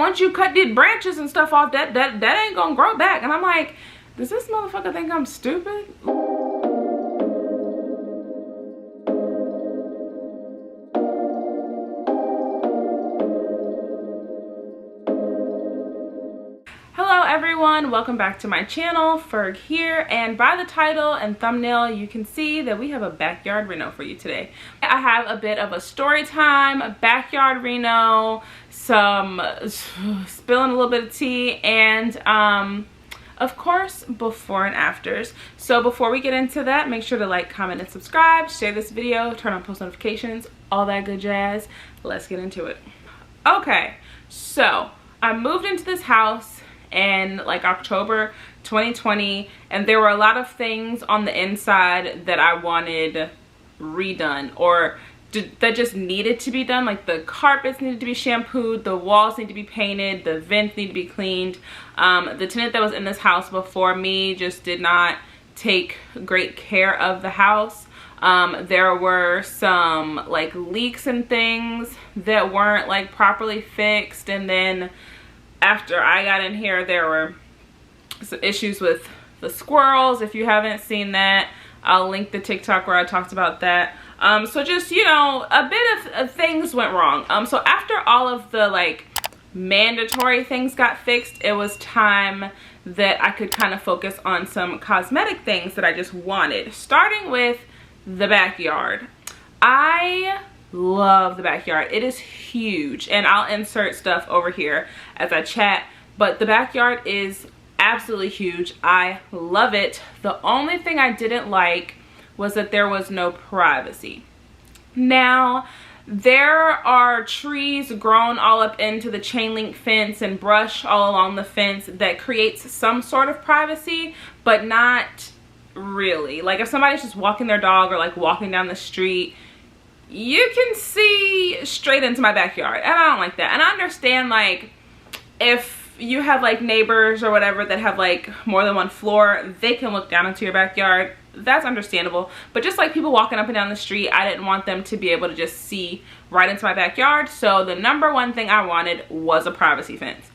once you cut the branches and stuff off, that ain't gonna grow back. And I'm like, does this motherfucker think I'm stupid? Hello everyone, welcome back to my channel. Ferg here, and by the title and thumbnail you can see that we have a backyard reno for you today. I have a bit of a story time, a backyard reno, some spilling a little bit of tea, and of course before and afters. So before we get into that, make sure to like, comment, and subscribe, share this video, turn on post notifications, all that good jazz. Let's get into it. Okay, so I moved into this house in like October 2020, and there were a lot of things on the inside that I wanted redone or that just needed to be done. Like the carpets needed to be shampooed, the walls need to be painted, the vents need to be cleaned. The tenant that was in this house before me just did not take great care of the house. There were some like leaks and things that weren't like properly fixed, and then after I got in here, there were some issues with the squirrels. If you haven't seen that, I'll link the TikTok where I talked about that. So just, you know, a bit of things went wrong. So after all of the like mandatory things got fixed, it was time that I could kind of focus on some cosmetic things that I just wanted. Starting with the backyard. I love the backyard. It is huge, and I'll insert stuff over here as I chat, but the backyard is absolutely huge. I love it. The only thing I didn't like was that there was no privacy. Now there are trees grown all up into the chain link fence and brush all along the fence that creates some sort of privacy, but not really. Like if somebody's just walking their dog or like walking down the street, you can see straight into my backyard, and I don't like that. And I understand like if you have like neighbors or whatever that have like more than one floor, they can look down into your backyard. That's understandable. But just like people walking up and down the street, I didn't want them to be able to just see right into my backyard. So the number one thing I wanted was a privacy fence.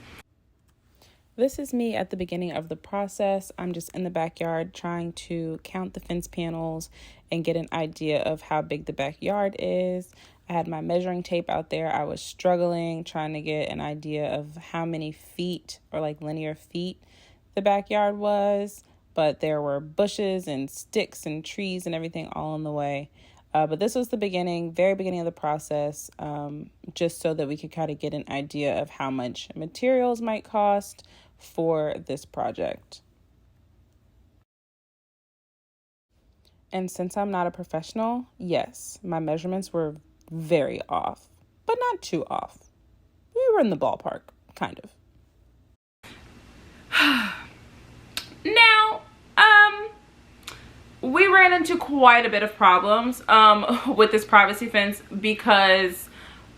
This is me at the beginning of the process. I'm just in the backyard trying to count the fence panels and get an idea of how big the backyard is. I had my measuring tape out there. I was struggling trying to get an idea of how many feet or like linear feet the backyard was, but there were bushes and sticks and trees and everything all in the way. But this was the beginning, very beginning of the process, just so that we could kind of get an idea of how much materials might cost for this project. And since I'm not a professional, yes, my measurements were very off, but not too off. We were in the ballpark, kind of. Now, we ran into quite a bit of problems with this privacy fence because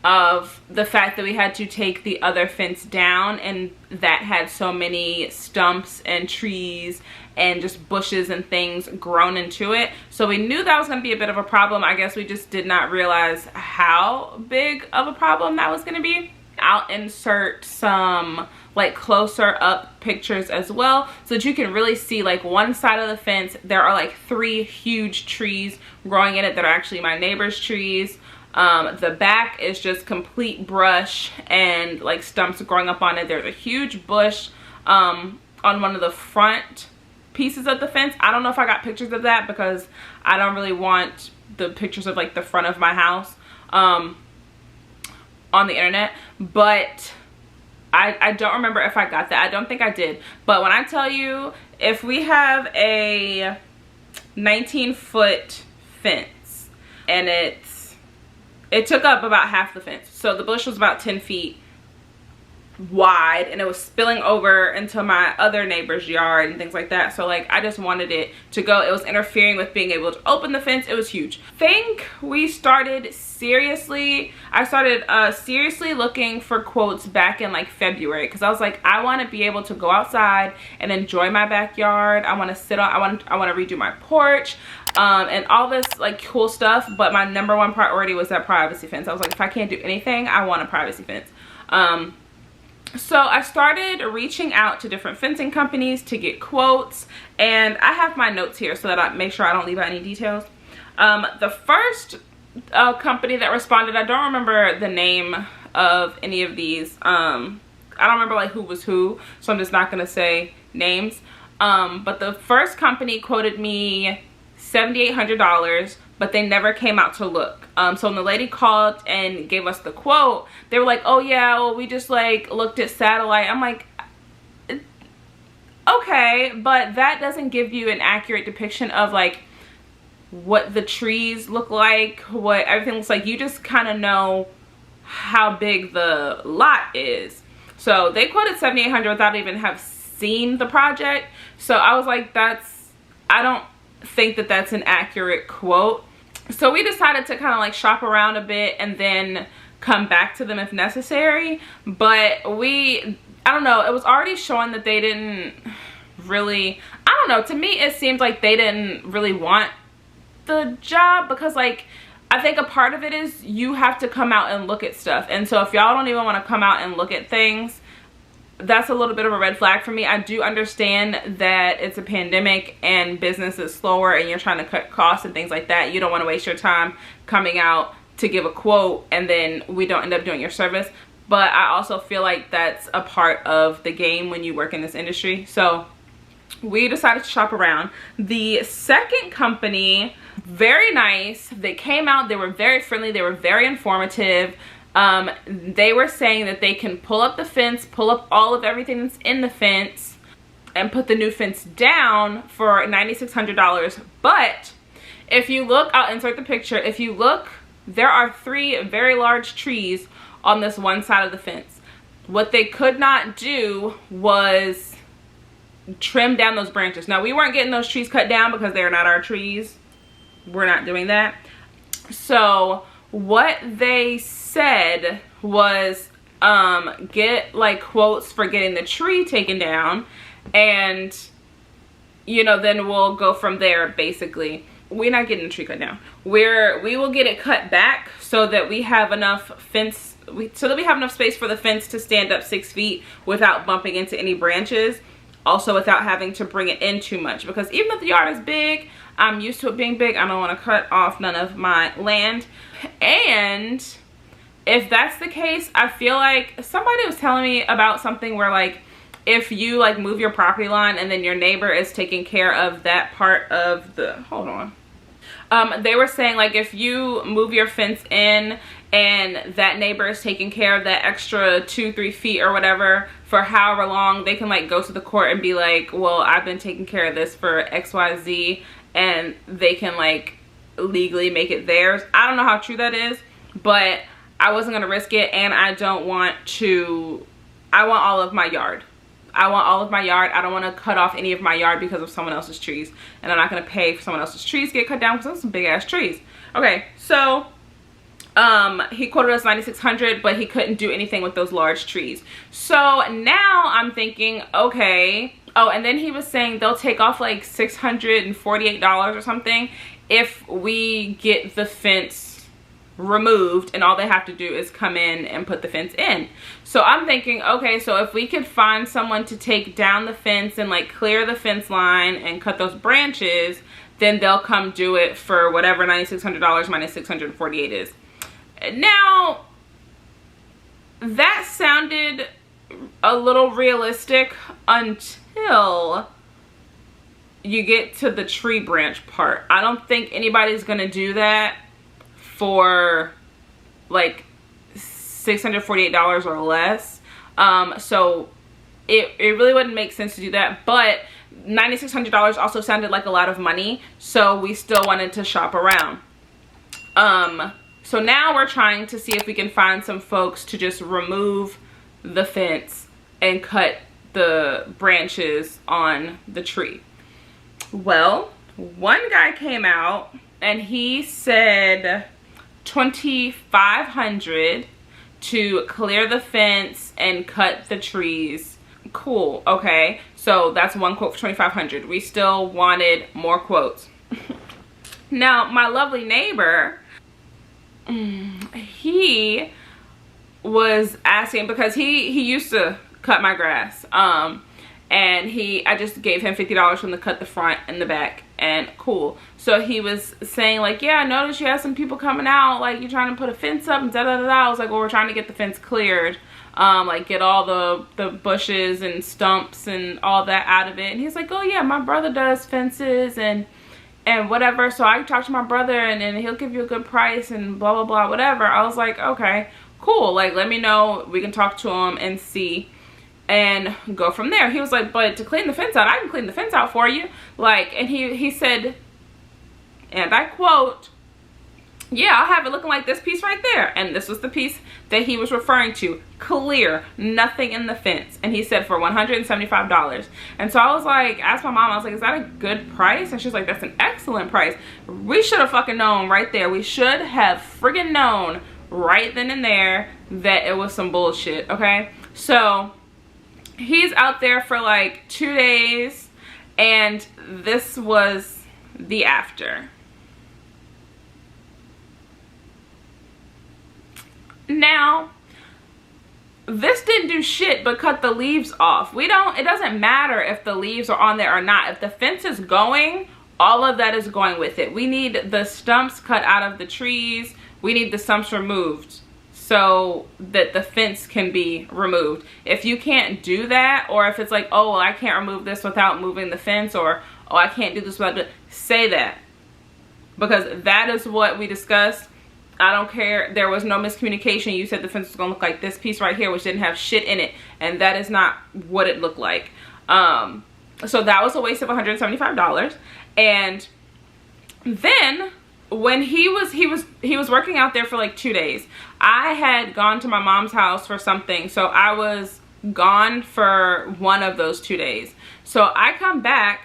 of the fact that we had to take the other fence down, and that had so many stumps and trees and just bushes and things grown into it. So we knew that was going to be a bit of a problem. I guess we just did not realize how big of a problem that was going to be. I'll insert some like closer up pictures as well so that you can really see like one side of the fence. There are like 3 huge trees growing in it that are actually my neighbor's trees. The back is just complete brush and like stumps growing up on it. There's a huge bush on one of the front pieces of the fence. I don't know if I got pictures of that because I don't really want the pictures of like the front of my house on the internet, but I don't remember if I got that. I don't think I did. But when I tell you, if we have a 19-foot fence and it took up about half the fence, so the bush was about 10 feet wide, and it was spilling over into my other neighbor's yard and things like that. So like I just wanted it to go. It was interfering with being able to open the fence. It was huge. I think we started seriously looking for quotes back in like February, because I was like, I want to be able to go outside and enjoy my backyard. I want to sit on, I want to redo my porch and all this like cool stuff. But my number one priority was that privacy fence. I was like, if I can't do anything, I want a privacy fence. So I started reaching out to different fencing companies to get quotes, and I have my notes here so that I make sure I don't leave out any details. The first company that responded, I don't remember the name of any of these. I don't remember like who was who, so I'm just not gonna say names. But the first company quoted me $7,800, but they never came out to look. So when the lady called and gave us the quote, they were like, oh yeah, well, we just like looked at satellite. I'm like, okay, but that doesn't give you an accurate depiction of like what the trees look like, what everything looks like. You just kind of know how big the lot is. So they quoted $7,800 without even have seen the project. So I was like, I don't think that that's an accurate quote. So we decided to kind of like shop around a bit and then come back to them if necessary. But I don't know, it was already showing that they didn't really, I don't know, to me it seemed like they didn't really want the job, because like I think a part of it is you have to come out and look at stuff. And so if y'all don't even want to come out and look at things, that's a little bit of a red flag for me. I do understand that it's a pandemic and business is slower and you're trying to cut costs and things like that. You don't want to waste your time coming out to give a quote and then we don't end up doing your service. But I also feel like that's a part of the game when you work in this industry. So we decided to shop around. The second company, very nice. They came out, they were very friendly, they were very informative. They were saying that they can pull up the fence, pull up all of everything that's in the fence, and put the new fence down for $9,600. But if you look, I'll insert the picture. If you look, there are 3 very large trees on this one side of the fence. What they could not do was trim down those branches. Now, we weren't getting those trees cut down because they're not our trees. We're not doing that. So what they said was get like quotes for getting the tree taken down, and you know, then we'll go from there. Basically, we're not getting the tree cut down. We will get it cut back so that we have enough fence, so that we have enough space for the fence to stand up 6 feet without bumping into any branches. Also without having to bring it in too much, because even if the yard is big, I'm used to it being big. I don't want to cut off none of my land. And if that's the case, I feel like somebody was telling me about something where like if you like move your property line and then your neighbor is taking care of that part of the, hold on. They were saying like if you move your fence in and that neighbor is taking care of that extra 2-3 feet or whatever for however long, they can like go to the court and be like, well, I've been taking care of this for XYZ, and they can like legally make it theirs. I don't know how true that is, but I wasn't gonna risk it, and I don't want to. I want all of my yard. I want all of my yard. I don't want to cut off any of my yard because of someone else's trees, and I'm not gonna pay for someone else's trees to get cut down because those are some big ass trees. Okay, so he quoted us $9,600, but he couldn't do anything with those large trees. So now I'm thinking, okay. Oh, and then he was saying they'll take off like $648 or something if we get the fence removed, and all they have to do is come in and put the fence in. So I'm thinking, okay, so if we could find someone to take down the fence and like clear the fence line and cut those branches, then they'll come do it for whatever $9,600 minus $648 is. Now, that sounded a little realistic until you get to the tree branch part. I don't think anybody's gonna do that for like $648 or less. So it really wouldn't make sense to do that, but $9,600 also sounded like a lot of money, so we still wanted to shop around. So now we're trying to see if we can find some folks to just remove the fence and cut the branches on the tree. Well, one guy came out and he said $2,500 to clear the fence and cut the trees. Cool, okay. So that's one quote for $2,500. We still wanted more quotes. Now, my lovely neighbor, he was asking, because he used to cut my grass. And I just gave him $50 from the cut the front and the back, and cool. So he was saying like, yeah, I noticed you have some people coming out, like you're trying to put a fence up and da da da da. I was like, well, we're trying to get the fence cleared, like get all the bushes and stumps and all that out of it. And he's like, oh yeah, my brother does fences and whatever. So I talked to my brother and he'll give you a good price and blah blah blah whatever. I was like, okay, cool, like let me know, we can talk to him and see and go from there. He was like, but to clean the fence out, I can clean the fence out for you. Like, and he said, and I quote, yeah, I'll have it looking like this piece right there. And this was the piece that he was referring to. Clear, nothing in the fence. And he said for $175. And so I was like, asked my mom, I was like, is that a good price? And she's like, that's an excellent price. We should have fucking known right there. We should have friggin' known right then and there that it was some bullshit, okay? So he's out there for like 2 days, and this was the after. Now, this didn't do shit but cut the leaves off. It doesn't matter if the leaves are on there or not. If the fence is going, all of that is going with it. We need the stumps cut out of the trees. We need the stumps removed so that the fence can be removed. If you can't do that, or if it's like, oh, well, I can't remove this without moving the fence, or oh, I can't do this without say that, because that is what we discussed. I don't care. There was no miscommunication. You said the fence was gonna look like this piece right here, which didn't have shit in it, and that is not what it looked like. So that was a waste of $175. And then when he was working out there for like 2 days, I had gone to my mom's house for something, so I was gone for one of those 2 days. So I come back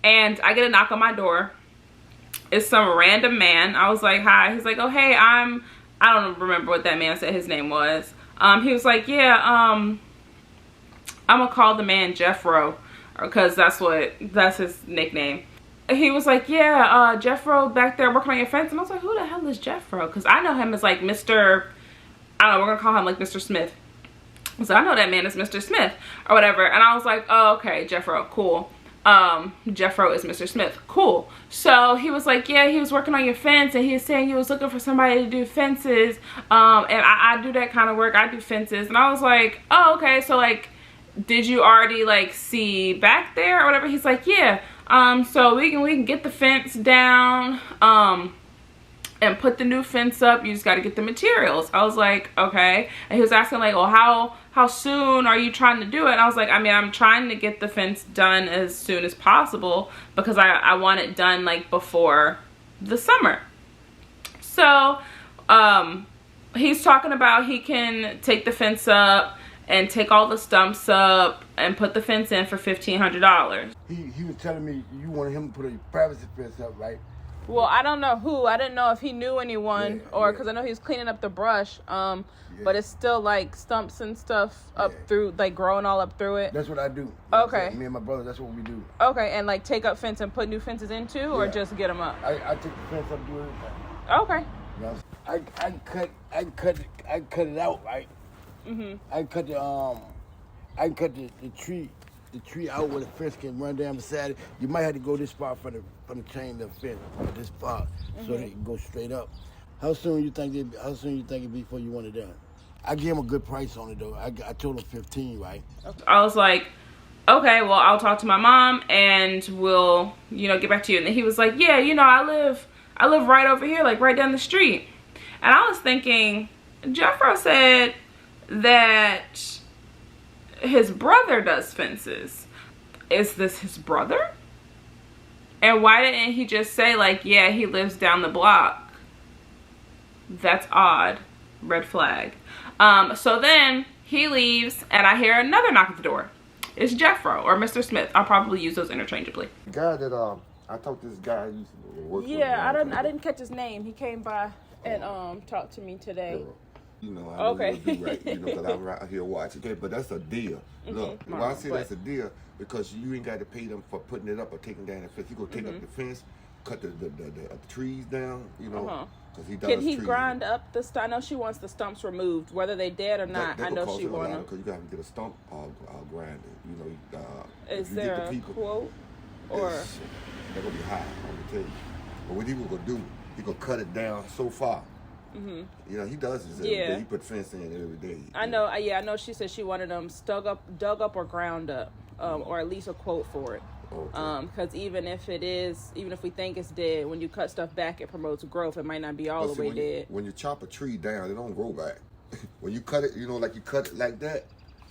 and I get a knock on my door. It's some random man. I was like, hi. He's like, oh hey, I don't remember what that man said his name was. He was like, yeah, I'm gonna call the man Jeffro, because that's his nickname. He was like, yeah, Jeffro back there working on your fence. And I was like, who the hell is Jeffro? Because I know him as like Mr. I don't know, we're gonna call him like Mr. Smith. So I know that man is Mr. Smith or whatever. And I was like, oh, okay, Jeffro, cool. Jeffro is Mr. Smith, cool. So he was like, yeah, he was working on your fence, and he was saying he was looking for somebody to do fences. And I do that kind of work. I do fences. And I was like, oh, okay. So like, did you already like see back there or whatever? He's like, yeah. So we can get the fence down, and put the new fence up. You just got to get the materials. I was like, okay. And he was asking like, well, how soon are you trying to do it? And I was like, I mean, I'm trying to get the fence done as soon as possible, because I want it done like before the summer. So, he's talking about he can take the fence up and take all the stumps up and put the fence in for $1,500. He was telling me you wanted him to put a privacy fence up, right? Well, I don't know who. I didn't know if he knew anyone, or because I know he was cleaning up the brush. But it's still like stumps and stuff up through, like growing all up through it. That's what I do. Okay. Me and my brother, that's what we do. Okay, and like take up fence and put new fences in too, or just get them up? I take the fence up, do everything. Okay. You know, I cut it out, right? Mhm. I cut the tree out where the fence can run down beside it. You might have to go this far from the chain to the fence, this far, so that it can go straight up. How soon you think it before you want it done? I gave him a good price on it though. I told him 15, right? I was like, okay, well, I'll talk to my mom and we'll, get back to you. And then he was like, yeah, I live right over here, like right down the street. And I was thinking, Jeffro said that his brother does fences. Is this his brother? And why didn't he just say like, yeah, he lives down the block? That's odd. Red flag. So then he leaves and I hear another knock at the door. It's Jeffro or Mr. Smith. I'll probably use those interchangeably. The guy that I talked to, this guy used to work with. Yeah, I didn't catch his name. He came by and talked to me today. I know what to do right, because I'm right here watching. Okay, but that's a deal. Look, why I say that's a deal, because you ain't got to pay them for putting it up or taking down the fence. You go take up the fence, cut the trees down, you know, because he does. Can he grind up the stump? I know she wants the stumps removed, whether they dead or not. I know she wants them. Because you got to get a stump grinder, you know. Is there a quote? Or they're gonna be high, I'm gonna tell you. But what he was gonna do, he gonna cut it down so far. You know, he does this every day. He put fence in every day. I know. I know. She said she wanted them dug up or ground up, or at least a quote for it. Because even if we think it's dead, when you cut stuff back, it promotes growth. It might not be all the way dead. When you chop a tree down, it don't grow back. When you cut it, you know, like you cut it like that,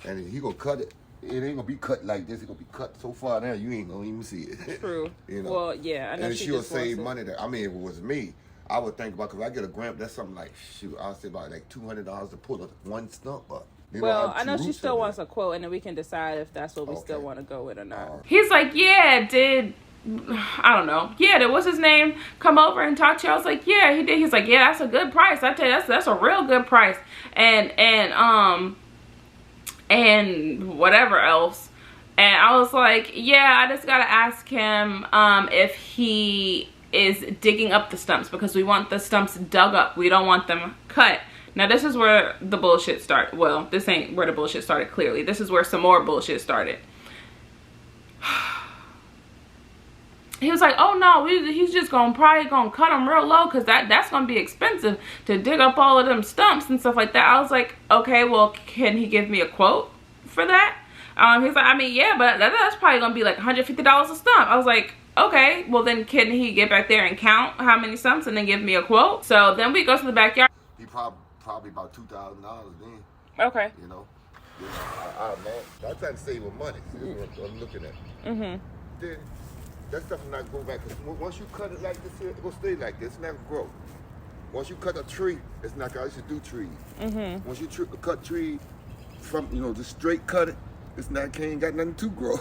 and he gonna cut it. It ain't gonna be cut like this. It's gonna be cut so far down you ain't gonna even see it. True. You know? Well, yeah, I know. And she'll save money there. I mean, if it was me, I would think about, because I get a grant, that's something like, I'll say about like $200 to pull one stump up. You know, I know she still wants a quote, and then we can decide if that's what we still want to go with or not. He's like, yeah, I don't know. Yeah, what's his name? Come over and talk to you. I was like, yeah, he did. He's like, yeah, that's a good price. I tell you, that's a real good price. And whatever else. And I was like, yeah, I just gotta ask him if he is digging up the stumps, because we want the stumps dug up. We don't want them cut. Now this is where the bullshit started. Well, this ain't where the bullshit started, clearly. This is where some more bullshit started. He was like, oh no, he's just probably gonna cut them real low, because that's gonna be expensive to dig up all of them stumps and stuff like that. I was like, okay, well, can he give me a quote for that? He's like, I mean, yeah, but that's probably gonna be like $150 a stump. I was like, okay, well then can he get back there and count how many stumps and then give me a quote? So then we go to the backyard. He probably about $2,000 then. Okay. You know, I'm trying to save him money. See what I'm looking at. Then that stuff will not go back. Cause once you cut it like this here, it will stay like this. It's never grow. Once you cut a tree, it's not. I used to do trees. Once you cut tree from, you know, just straight cut it, it's not. Ain't got nothing to grow.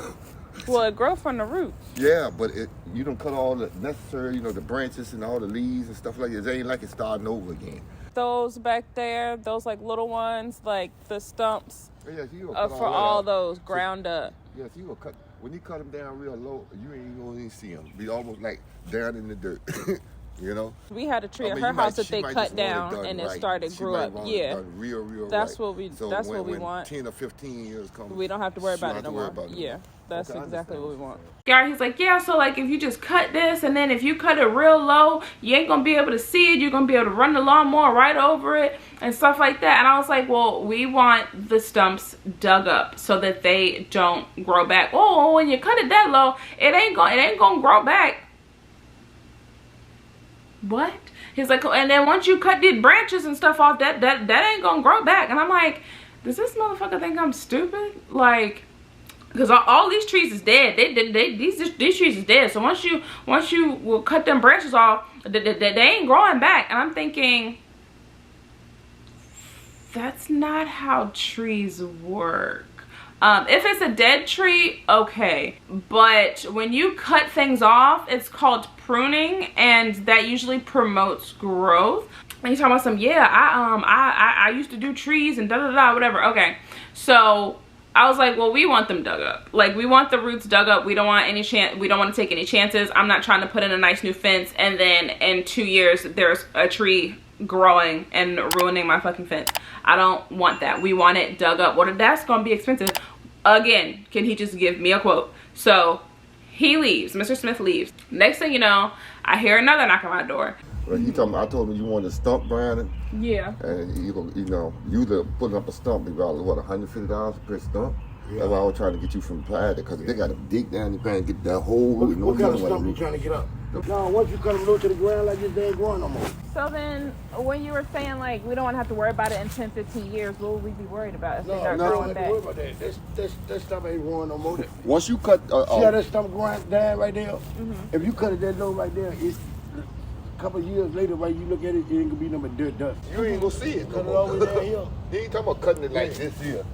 Well, it grows from the roots. Yeah, but you don't cut all the necessary, you know, the branches and all the leaves and stuff like that. It ain't like it's starting over again. Those back there, those like little ones, like the stumps, for all those ground up. Yes, you gonna cut. When you cut them down real low, you ain't gonna even see them. Be almost like down in the dirt. You know. We had a tree at her house that they cut down and it started grew up. Yeah, real. That's right. what we. So that's what we want. 10 or 15 years come, we don't have to worry about it no more. Yeah. It. That's exactly what we want. Gary, he's like, yeah, so like if you just cut this and then if you cut it real low, you ain't gonna be able to see it. You're gonna be able to run the lawnmower right over it and stuff like that. And I was like, well, we want the stumps dug up so that they don't grow back. Oh, when you cut it that low, it ain't gonna grow back. What? He's like, and then once you cut the branches and stuff off, that ain't gonna grow back. And I'm like, does this motherfucker think I'm stupid? Like, because all these trees is dead. These trees is dead. So once you will cut them branches off, they ain't growing back. And I'm thinking, that's not how trees work. If it's a dead tree, okay. But when you cut things off, it's called pruning, and that usually promotes growth. And you're talking about some, yeah, I used to do trees and whatever. Okay, so I was like, well, we want them dug up. Like, we want the roots dug up. We don't want any we don't want to take any chances. I'm not trying to put in a nice new fence and then in 2 years there's a tree growing and ruining my fucking fence. I don't want that. We want it dug up. Well, that's gonna be expensive. Again, can he just give me a quote? So he leaves. Mr. Smith leaves. Next thing you know, I hear another knock on my door. Right, I told him you wanted a stump grinding. Yeah. And you putting up a stump, be about what, $150 per stump. Yeah. That's why I was trying to get you from Plaid, because they got to dig down the ground and get that whole root. What kind of stump you trying to get up? No, once you cut them low to the ground like this, they ain't growing no more. So then, when you were saying like we don't want to have to worry about it in 10, 15 years, what would we be worried about if they're not growing back? No, don't worry about that. That stuff ain't growing no more. Once you cut, see how that stump growing down right there? If you cut it that low right there, it's a couple of years later, right? You look at it, it ain't gonna be no dirt dust. You ain't gonna see it. Cut it all the way down here. He ain't talking about cutting it like this here.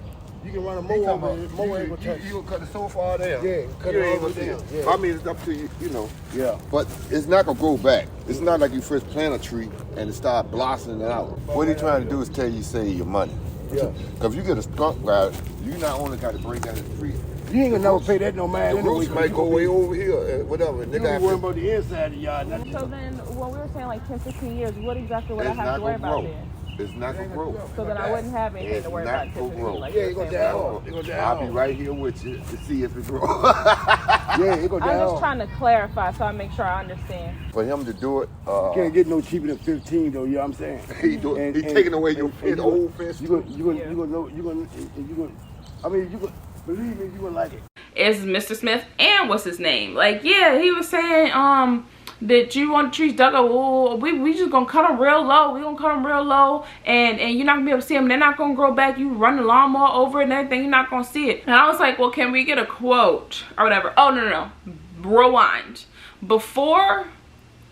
You can run a mower over it. Mower ain't gonna touch. You gonna cut it so far down. Yeah, cut it all the way down. Yeah. I mean, it's up to you, you know. Yeah. But it's not gonna grow back. It's not like you first plant a tree and it start blossoming out. What he trying to do is tell you save your money. Yeah. Because if you get a skunk ride, you not only got to bring down the tree. You ain't gonna never pay that no man. The roots might go way over here, whatever. You ain't worrying about the inside of the yard. So then, when we were saying like 10, 15 years, what exactly would I have to worry about then? It's not gonna grow. So then I wouldn't have anything to worry about in 10, 15 years. Like yeah, it go down. I'll be right here with you to see if it grows. Yeah, it go down. I'm just trying to clarify so I make sure I understand. For him to do it, you can't get no cheaper than 15 though. You know what I'm saying? He's taking away your old fence. You gonna. I mean, you gonna believe me. You gonna like it. Is Mr. Smith and what's his name? Like, yeah, he was saying that you want the trees dug up. Oh, we just gonna cut them real low. We gonna cut them real low, and you're not gonna be able to see them. They're not gonna grow back. You run the lawnmower over it and everything, you're not gonna see it. And I was like, well, can we get a quote or whatever? Oh, no. Rewind. Before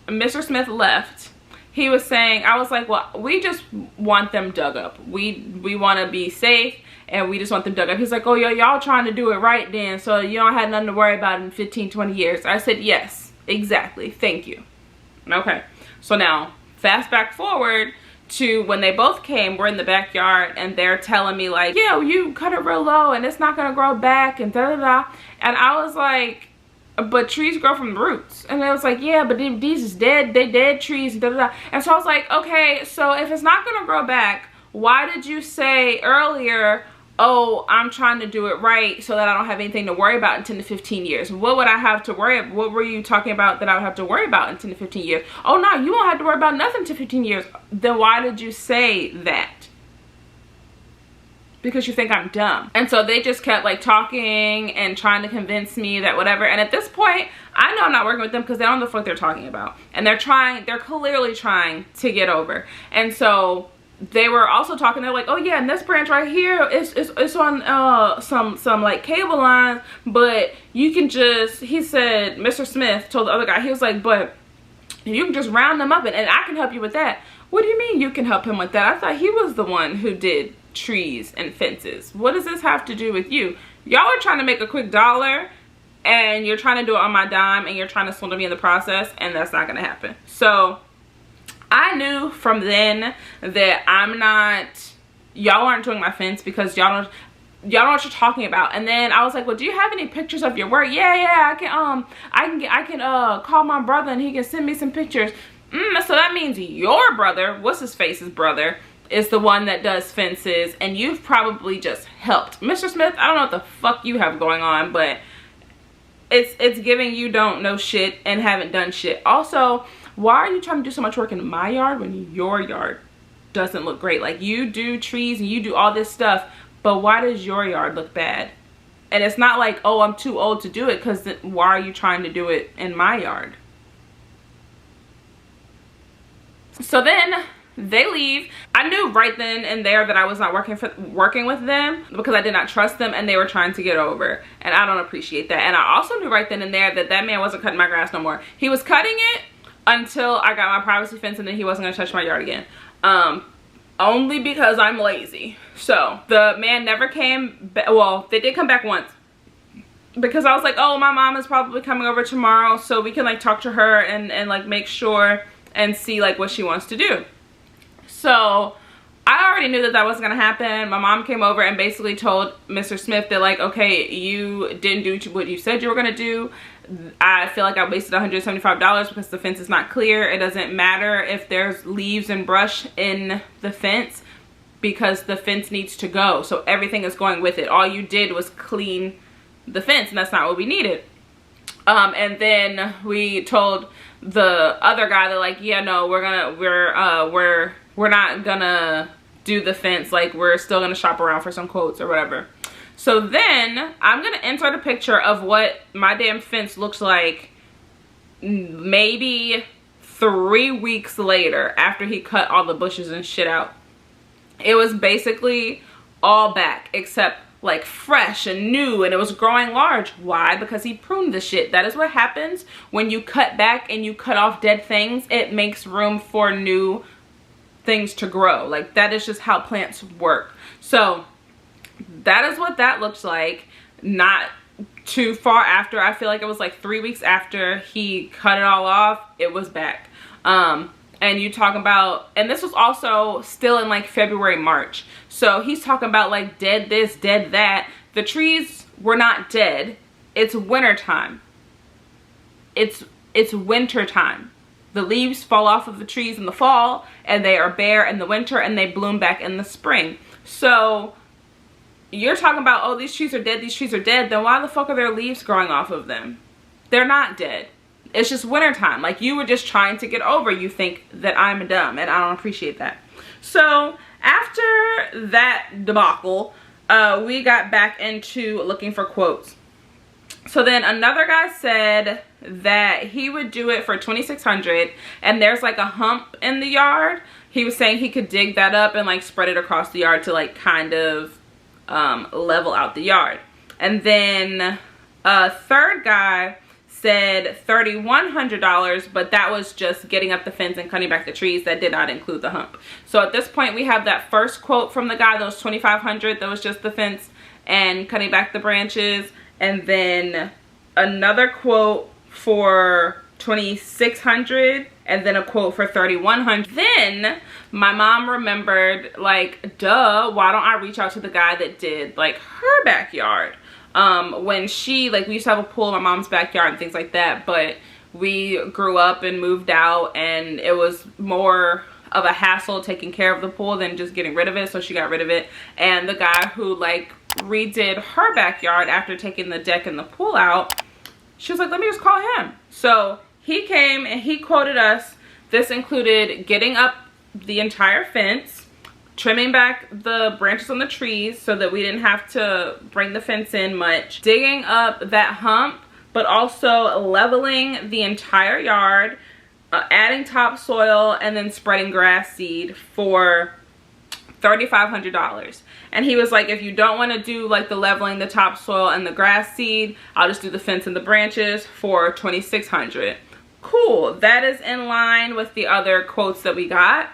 Mr. Smith left, he was saying, I was like, well, we just want them dug up. We want to be safe, and we just want them dug up. He's like, oh, y'all trying to do it right then, so you don't have nothing to worry about in 15, 20 years. I said, yes, exactly. Thank you. Okay. So now, fast back forward to when they both came. We're in the backyard, and they're telling me, like, yeah, you cut it real low, and it's not going to grow back, and da-da-da. And I was like, but trees grow from the roots. And it was like, yeah, but these is dead. They dead trees, da da da. And so I was like, okay, so if it's not gonna grow back, why did you say earlier, oh, I'm trying to do it right so that I don't have anything to worry about in 10 to 15 years? What would I have to worry about? What were you talking about that I would have to worry about in 10 to 15 years? Oh no, you won't have to worry about nothing to 15 years. Then why did you say that? Because you think I'm dumb. And so they just kept like talking and trying to convince me that whatever. And at this point, I know I'm not working with them because they don't know the fuck they're talking about. And they're clearly trying to get over. And so they were also talking, they're like, oh yeah, and this branch right here it's on some like cable lines, but you can just, he said, Mr. Smith told the other guy, he was like, but you can just round them up and I can help you with that. What do you mean you can help him with that? I thought he was the one who did trees and fences. What does this have to do with you? Y'all are trying to make a quick dollar, and you're trying to do it on my dime, and you're trying to swindle me in the process, and that's not gonna happen. So I knew from then that y'all aren't doing my fence because y'all don't know what you're talking about. And then I was like, well, do you have any pictures of your work? Yeah, I can call my brother and he can send me some pictures. So that means your brother, what's his face's brother, is the one that does fences, and you've probably just helped. Mr. Smith, I don't know what the fuck you have going on, but it's giving you don't know shit and haven't done shit. Also, why are you trying to do so much work in my yard when your yard doesn't look great? Like, you do trees and you do all this stuff, but why does your yard look bad? And it's not like, oh, I'm too old to do it, because why are you trying to do it in my yard? So then they leave. I knew right then and there that I was not working with them because I did not trust them, and they were trying to get over, and I don't appreciate that. And I also knew right then and there that that man wasn't cutting my grass no more. He was cutting it until I got my privacy fence, and then he wasn't gonna touch my yard again. Only because I'm lazy. So the man never came back. Well, they did come back once, because I was like, oh, my mom is probably coming over tomorrow, so we can like talk to her and like make sure and see like what she wants to do. So I already knew that that wasn't gonna happen. My mom came over and basically told Mr. Smith that, like, okay, you didn't do what you said you were gonna do. I feel like I wasted $175 because the fence is not clear. It doesn't matter if there's leaves and brush in the fence, because the fence needs to go. So everything is going with it. All you did was clean the fence, and that's not what we needed. And then we told the other guy that, like, yeah, no, we're not gonna do the fence. Like, we're still gonna shop around for some quotes or whatever. So then I'm gonna insert a picture of what my damn fence looks like maybe 3 weeks later, after he cut all the bushes and shit out. It was basically all back except like fresh and new, and it was growing large. Why? Because he pruned the shit. That is what happens when you cut back and you cut off dead things. It makes room for new things to grow. Like, that is just how plants work. So that is what that looks like. Not too far after, I feel like it was like 3 weeks after he cut it all off, it was back. And you talk about, and this was also still in like February, March. So he's talking about like dead this, dead that. The trees were not dead. It's winter time. It's winter time. The leaves fall off of the trees in the fall and they are bare in the winter and they bloom back in the spring. So you're talking about, oh, these trees are dead, these trees are dead. Then why the fuck are there leaves growing off of them? They're not dead. It's just wintertime. Like, you were just trying to get over, you think that I'm dumb, and I don't appreciate that. So after that debacle, we got back into looking for quotes. So then another guy said that he would do it for $2,600, and there's like a hump in the yard. He was saying he could dig that up and like spread it across the yard to like kind of level out the yard. And then a third guy said $3,100, but that was just getting up the fence and cutting back the trees. That did not include the hump. So at this point we have that first quote from the guy that was $2,500, that was just the fence and cutting back the branches, and then another quote for $2,600, and then a quote for $3,100. Then my mom remembered, like, duh, why don't I reach out to the guy that did like her backyard? When she, like, we used to have a pool in my mom's backyard and things like that, but we grew up and moved out and it was more of a hassle taking care of the pool than just getting rid of it, so she got rid of it. And the guy who like redid her backyard after taking the deck and the pool out, she was like, let me just call him. So he came and he quoted us. This included getting up the entire fence, trimming back the branches on the trees so that we didn't have to bring the fence in much, digging up that hump, but also leveling the entire yard, adding topsoil, and then spreading grass seed for $3,500. And he was like, if you don't want to do like the leveling, the topsoil, and the grass seed, I'll just do the fence and the branches for $2,600. Cool. That is in line with the other quotes that we got.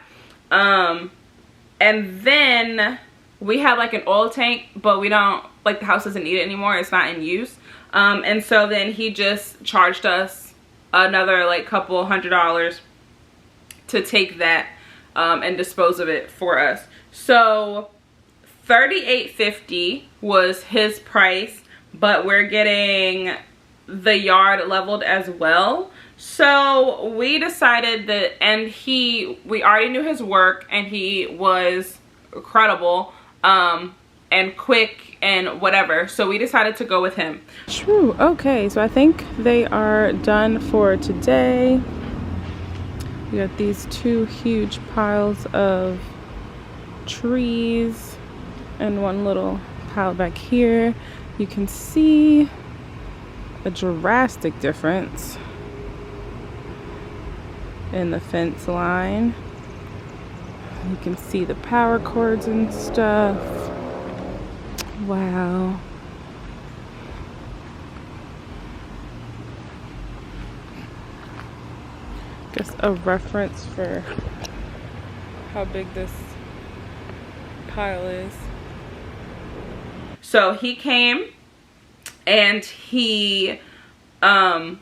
And then we had like an oil tank, but we don't, like, the house doesn't need it anymore. It's not in use. And so then he just charged us another like couple $100 to take that and dispose of it for us. So $3,850 was his price, but we're getting the yard leveled as well. So we decided that, and we already knew his work, and he was credible and quick and whatever, so we decided to go with him. True. Okay, so I think they are done for today. We got these two huge piles of trees and one little pile back here. You can see a drastic difference in the fence line. You can see the power cords and stuff. Wow. Just a reference for how big this pile is. So he came and he pulled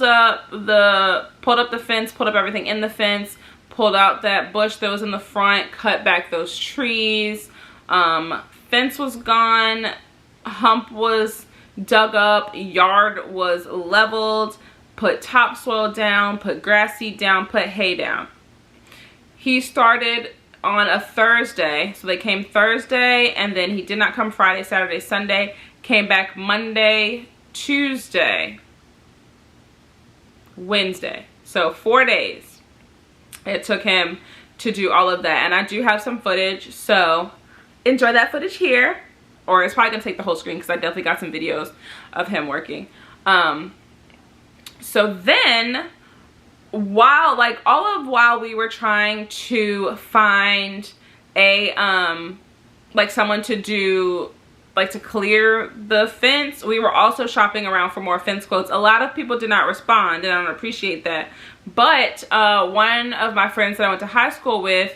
up the fence, pulled up everything in the fence, pulled out that bush that was in the front, cut back those trees. Fence was gone, hump was dug up, yard was leveled, put topsoil down, put grass seed down, put hay down. He started on a Thursday, so they came Thursday, and then he did not come Friday, Saturday, Sunday, came back Monday, Tuesday, Wednesday. So 4 days it took him to do all of that, and I do have some footage, so enjoy that footage here, or it's probably gonna take the whole screen because I definitely got some videos of him working. So then while we were trying to find a like someone to do, like, to clear the fence, we were also shopping around for more fence quotes. A lot of people did not respond, and I don't appreciate that, but one of my friends that I went to high school with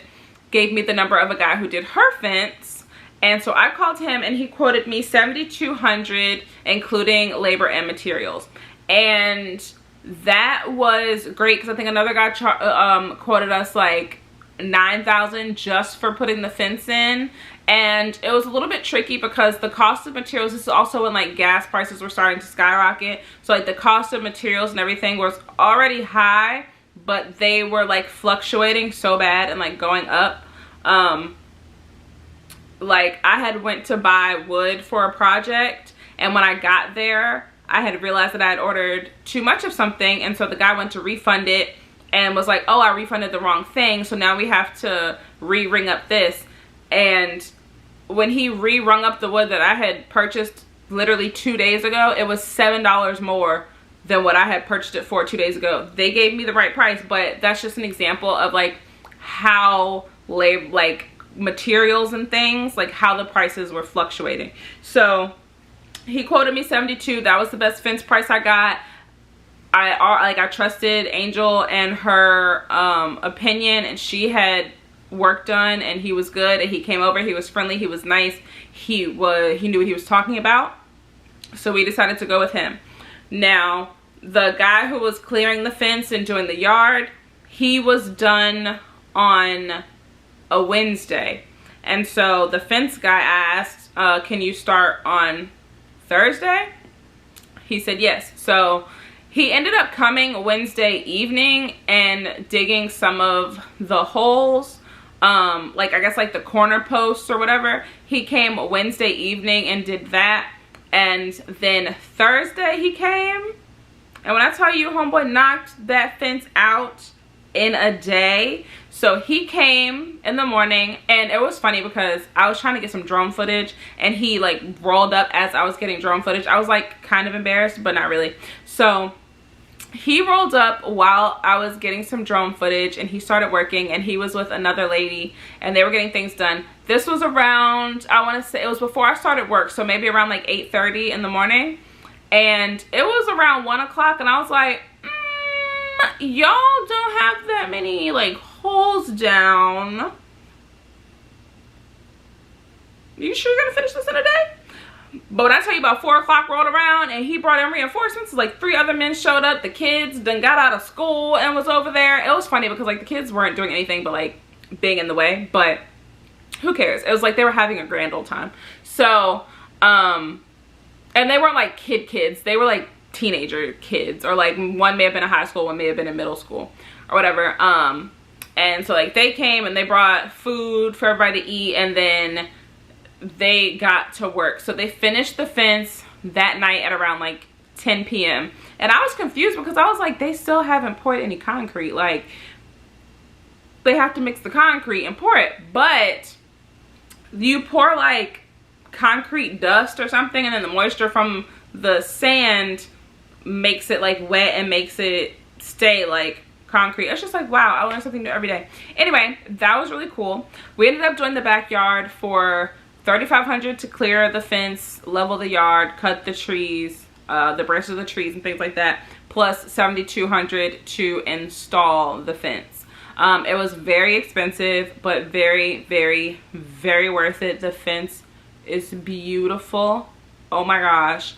gave me the number of a guy who did her fence. And so I called him and he quoted me $7,200 including labor and materials. And that was great because I think another guy quoted us like $9,000 just for putting the fence in. And it was a little bit tricky because the cost of materials, this is also when like gas prices were starting to skyrocket. So like the cost of materials and everything was already high, but they were like fluctuating so bad and like going up. Like I had went to buy wood for a project, and when I got there, I had realized that I had ordered too much of something, and so the guy went to refund it and was like, oh, I refunded the wrong thing, so now we have to re-ring up this. And when he re-rung up the wood that I had purchased literally 2 days ago, it was $7 more than what I had purchased it for 2 days ago. They gave me the right price, but that's just an example of like how like materials and things, like how the prices were fluctuating. So he quoted me $72. That was the best fence price I got. I trusted Angel and her opinion, and she had work done, and he was good, and he came over, he was friendly, he was nice, he knew what he was talking about. So we decided to go with him. Now the guy who was clearing the fence and doing the yard, he was done on a Wednesday, and so the fence guy asked, can you start on Thursday? He said yes. So he ended up coming Wednesday evening and digging some of the holes, like I guess like the corner posts or whatever. He came Wednesday evening and did that, and then Thursday he came, and when I tell you homeboy knocked that fence out in a day. So he came in the morning, and it was funny because I was trying to get some drone footage, and he like rolled up as I was getting drone footage. I was like kind of embarrassed, but not really. So he rolled up while I was getting some drone footage, and he started working, and he was with another lady, and they were getting things done. This was around, I want to say it was before I started work, so maybe around like 8:30 in the morning, and it was around 1 o'clock, and I was like, y'all don't have that many like holes down. You sure you're gonna finish this in a day? But when I tell you about 4 o'clock rolled around and he brought in reinforcements, like 3 other men showed up. The kids then got out of school and was over there. It was funny because like the kids weren't doing anything but like being in the way, but who cares? It was like they were having a grand old time. So and they weren't like kids, they were like teenager kids, or like one may have been in high school, one may have been in middle school or whatever. And so like they came and they brought food for everybody to eat, and then they got to work. So they finished the fence that night at around like 10 p.m. and I was confused because I was like, they still haven't poured any concrete. Like they have to mix the concrete and pour it, but you pour like concrete dust or something, and then the moisture from the sand makes it like wet and makes it stay like concrete. It's just like, wow, I learn something new every day. Anyway, that was really cool. We ended up doing the backyard for $3,500 to clear the fence, level the yard, cut the trees, the branches of the trees and things like that, plus $7,200 to install the fence. It was very expensive, but very, very, very worth it. The fence is beautiful. Oh my gosh.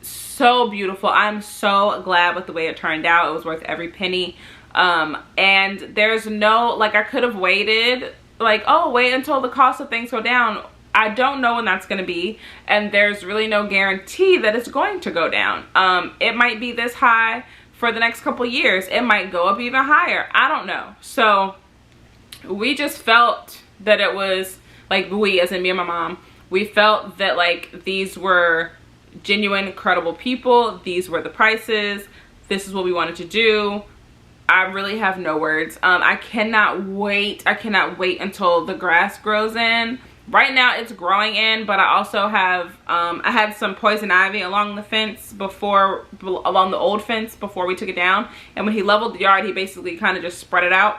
So beautiful. I'm so glad with the way it turned out. It was worth every penny. And there's no, like, I could have waited, like, oh, wait until the cost of things go down. I don't know when that's going to be, and there's really no guarantee that it's going to go down. It might be this high for the next couple years. It might go up even higher. I don't know. So we just felt that it was, like, we, as in me and my mom, we felt that like these were genuine, credible people. These were the prices. This is what we wanted to do. I really have no words. I cannot wait. I cannot wait until the grass grows in. Right now it's growing in, but I also have, I had some poison ivy along the fence before, along the old fence before we took it down. And when he leveled the yard, he basically kind of just spread it out.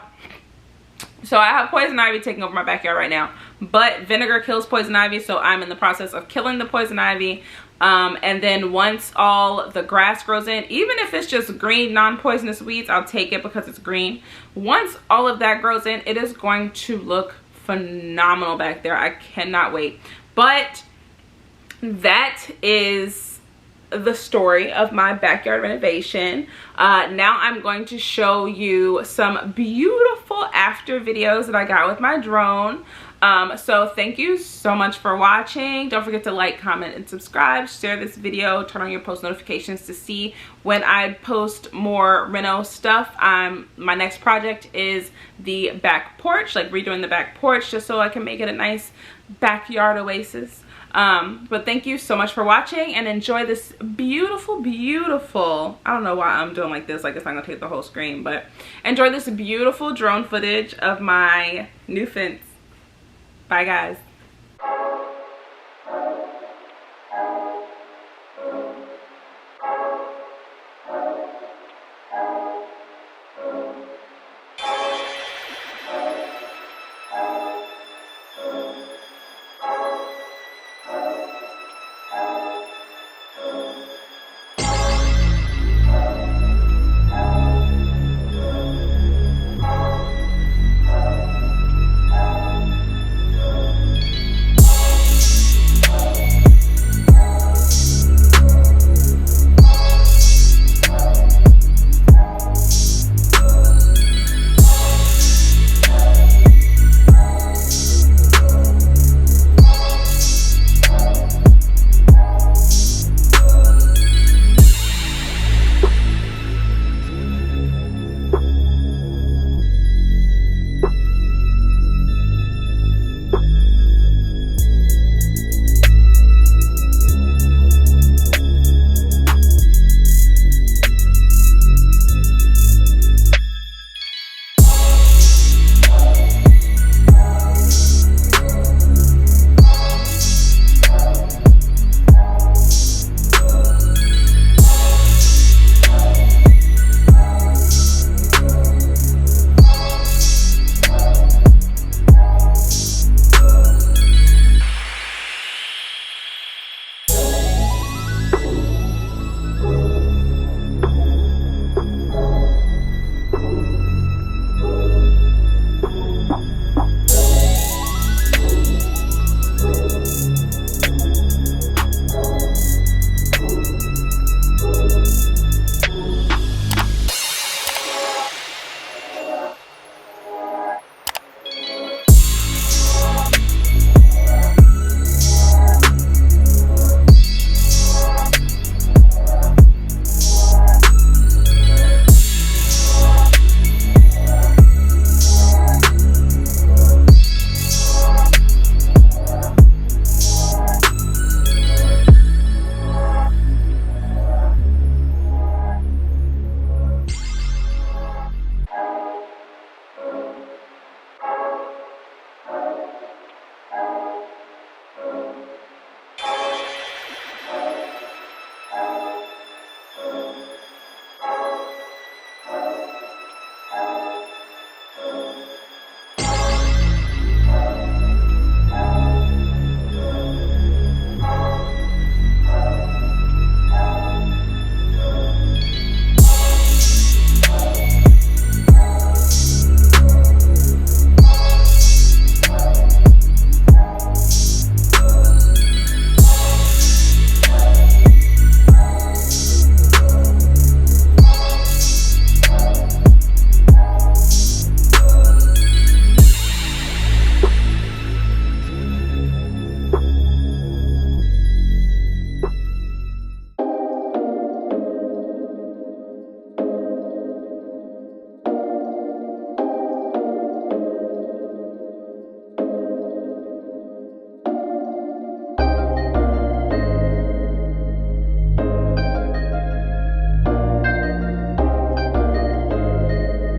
So I have poison ivy taking over my backyard right now, but vinegar kills poison ivy, so I'm in the process of killing the poison ivy. And then once all the grass grows in, even if it's just green non-poisonous weeds, I'll take it because it's green. Once all of that grows in, it is going to look phenomenal back there. I cannot wait. But that is the story of my backyard renovation. Now I'm going to show you some beautiful after videos that I got with my drone. So thank you so much for watching. Don't forget to like, comment, and subscribe. Share this video. Turn on your post notifications to see when I post more reno stuff. My next project is the back porch, like redoing the back porch, just so I can make it a nice backyard oasis. But thank you so much for watching, and enjoy this beautiful, beautiful, I don't know why I'm doing like this, like it's not gonna take the whole screen, but enjoy this beautiful drone footage of my new fence. Bye guys.